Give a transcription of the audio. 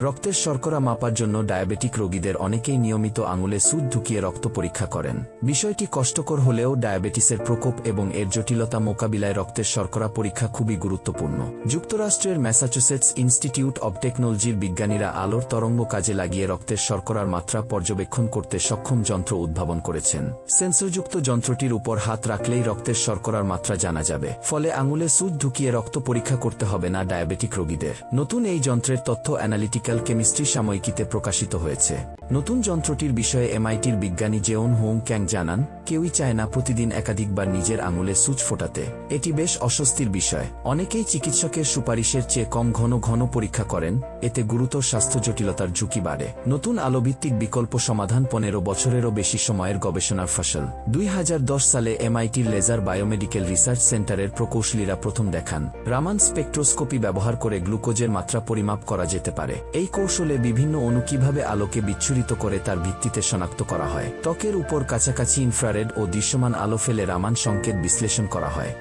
রক্তের শর্করা মাপার জন্য ডায়াবেটিক রোগীদের অনেকেই নিয়মিত আঙুলে সুচ ঢুকিয়ে রক্ত পরীক্ষা করেন। বিষয়টি কষ্টকর হলেও ডায়াবেটিসের প্রকোপ এবং এর জটিলতা মোকাবিলায় রক্তের শর্করা পরীক্ষা খুবই গুরুত্বপূর্ণ। যুক্তরাষ্ট্রের ম্যাসাচুসেটস ইনস্টিটিউট অব টেকনোলজির বিজ্ঞানীরা আলোর তরঙ্গ কাজে লাগিয়ে রক্তের শর্করার মাত্রা পর্যবেক্ষণ করতে সক্ষম যন্ত্র উদ্ভাবন করেছেন। সেন্সরযুক্ত যন্ত্রটির উপর হাত রাখলেই রক্তের শর্করার মাত্রা জানা যাবে, ফলে আঙুলে সুচ ঢুকিয়ে রক্ত পরীক্ষা করতে হবে না ডায়াবেটিক রোগীদের। নতুন এই যন্ত্রের তথ্য অ্যানালিটিক্যাল কেমিস্ট্রি সাময়িকীতে প্রকাশিত হয়েছে। নতুন যন্ত্রটির বিষয়ে এমআইটির বিজ্ঞানী জেওন হোং ক্যাং জানান, কেউই চায় না প্রতিদিন একাধিকবার নিজের আঙুলে সুচ ফোটাতে। এটি বেশ অস্বস্তির বিষয়। অনেকেই চিকিৎসকের সুপারিশের চেয়ে কম ঘন ঘন পরীক্ষা করেন, এতে গুরুতর স্বাস্থ্য জটিলতার ঝুঁকি বাড়ে। নতুন আলোভিত্তিক বিকল্প সমাধান 15 বছরেরও বেশি সময়ের গবেষণার ফসল। 2010 সালে এমআইটির লেজার বায়োমেডিকেল রিসার্চ সেন্টারের প্রকৌশলীরা প্রথম দেখান, রামান স্পেকট্রোস্কোপি ব্যবহার করে গ্লুকোজের মাত্রা পরিমাপ করা যেতে পারে। এই কৌশলে বিভিন্ন অণু কিভাবে আলোকে বিচ্ছুরিত করে তার ভিত্তিতে শনাক্ত করা হয়। ত্বকের উপর কাছাকাছি ইনফ্রারেড ও দৃশ্যমান আলো ফেলে রামান সংকেত বিশ্লেষণ করা হয়।